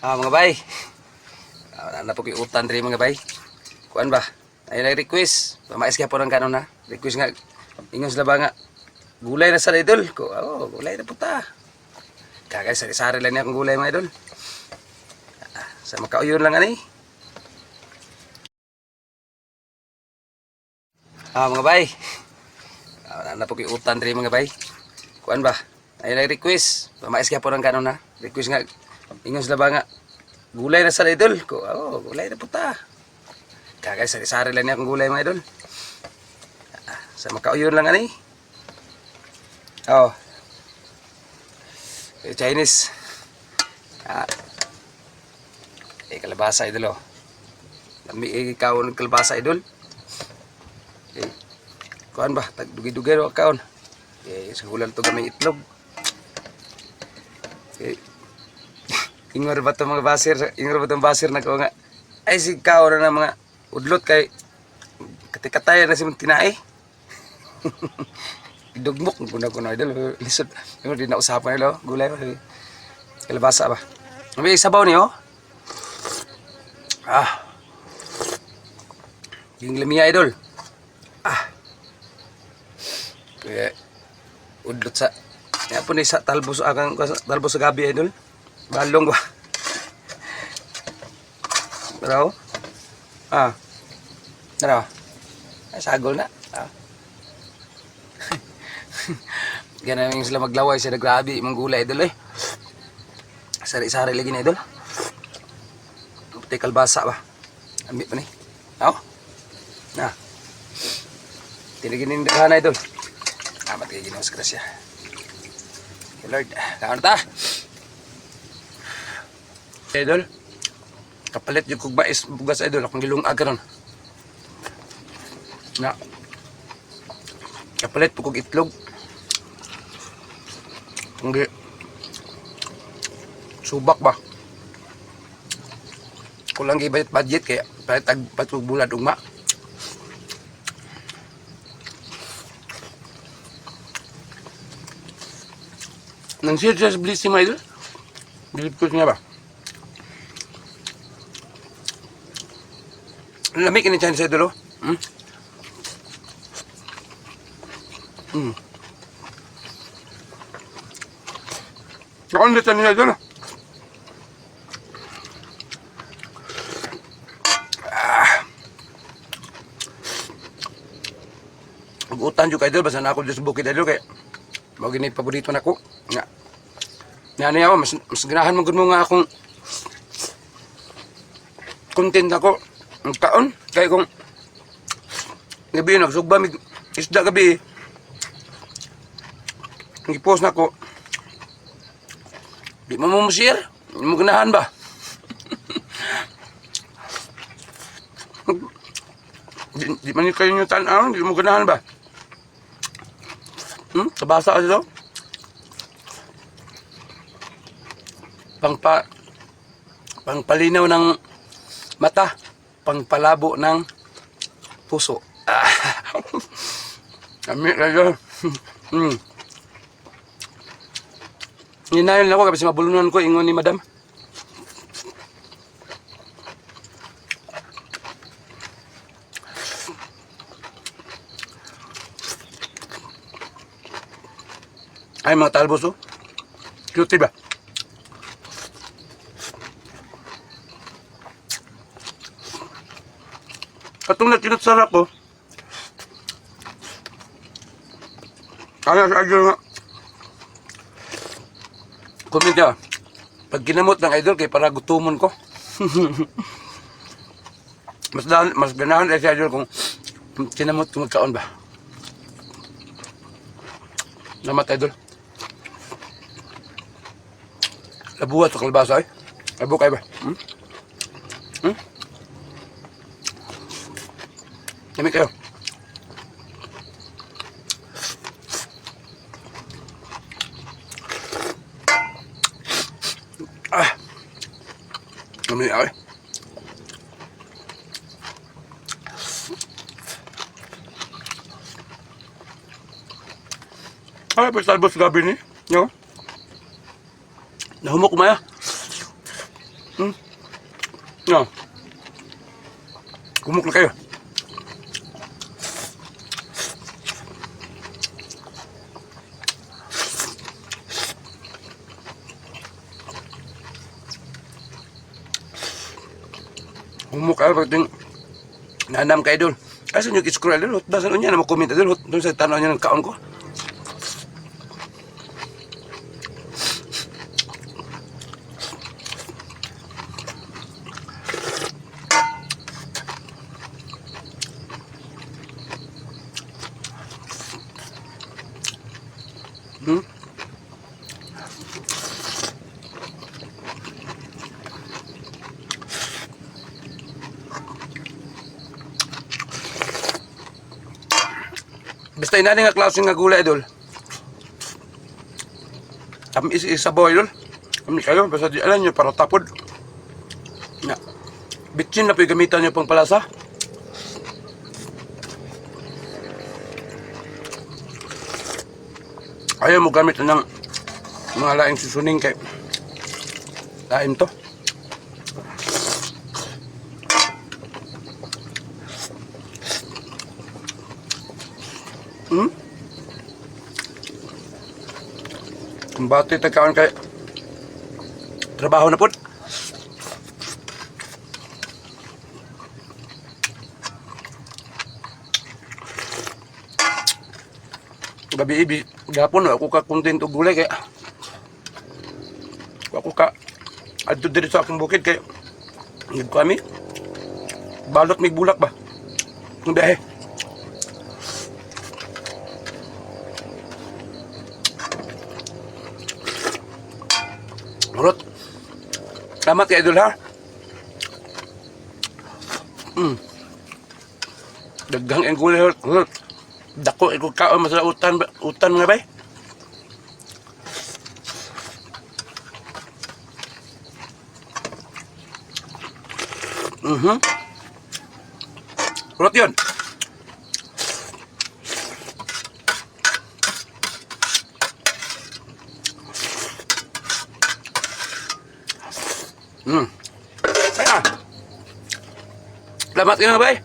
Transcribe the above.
Mga bay, na po utan diri mga bay. Kuan ba? Ay request. Pamais kaya po ng kanon na. Request nga ingon sila ba nga gulay na sa idol ko. Gulay na puta. Kagay sari-sari lang niya akong gulay mga idol. Sa makauyon lang ani. Mga bay, na po utan diri mga bay. Kuan ba? Ay request. Pamais kaya po ng kanon na. Request nga ingon sila ba nga gulay na sa idol ko. Gulay na puta. Kagay sari-sari lang niya akong gulay mga idol. Sa makauyon lang ani. Chinese. Kalabasa idol. Lami kaon kalabasa idol. Kuan ba? Tagdugi-dugi ro kaon. Sa hulan to gamay itlog. Ingor ba itong mga basir? Ingor ba itong basir na ko nga? Ay si kao na mga udlot kay katikatayan na si mong tinae. Idugmok ko na idol. Lisod. Yung di na usapan nila. Gulay ba? Kalabasa ba? May sabaw niyo? Yung lamiya idol. Kaya udlot sa kaya po ni sa talbos sa gabi idol. Balong ba? Bro? Ano? Ay, sagol na. Ganun yung sila maglaway sa grabe mga gulay idol eh. Sari-sari lagi na idol. Pati kalbasa ba? Ambil pa ni. Tiniginin ka na idol. Amat kayo ginawa sa grasya. Lord, kaon ta. Idol, kapalit yung kugbais bugas idol. Akong gilungag ka nun. Kapalit po kong itlog. Kung subak ba? Kulang budget kaya palit patug bulad ugma. Nang siya sa blissy mga idol. Bilip ko niya ba? Lamig ini chance idol oh. Saan dito niya idol? Utan juga idol basta na ako sa bukid idol kay mao gini paborito nako nga. Ano yaw mas ganahan mo gud mo nga akong content ako ang taon kay kung gabi nagsugba mig isda gabi ngi-post nako di mo share mo ganahan ba. Di man kayo nyo tan-aw di mo ganahan ba. Kabasa ka dito? Pangpalinaw ng mata, pangpalabo ng puso. Kami kayo. Hinayon lang ako kasi mabulunan ko ingon ni madam. Ay mga talbos oh. Cute ba? Katong na kinatsarap oh. Kaya sa idol nga. Comment niya. Pag ginamot ng idol kay para gutumon ko. mas ganahan ay sa idol kung kinamot kung magkaon ba. Namat idol. Labuhat sa kalbasa ay. Labu kayo ba? Dami kayo. Dami ay. Ay, pagsalbos gabi ni. Yo. Nahumok maya. No. Kumuk na kayo. Kumuk kayo pag nanam kayo doon. Kasi yung scroll doon, basan niya na makomment doon, doon sa tanaw niya ng kaon ko. Basta inani nga klase nga gulay dol. Kami isa boy dol. Kami kayo basta di alam nyo para tapod. Na. Bitsin na po yung gamitan nyo pang palasa. Ayaw mo gamit ng mga laing susuning kay lain to. Kumbati tagkaon kay trabaho na po. Gabi gapon ako ka content og gulay kay ako ka adto diri sa akong bukid kay ngid kami balot mig bulak ba ang biyahe. Murot. Salamat kay Idol ha. Daghang ang gulay. Dako iko kaon masala utan nga bay. Murot yun. Salamat ka nga bay.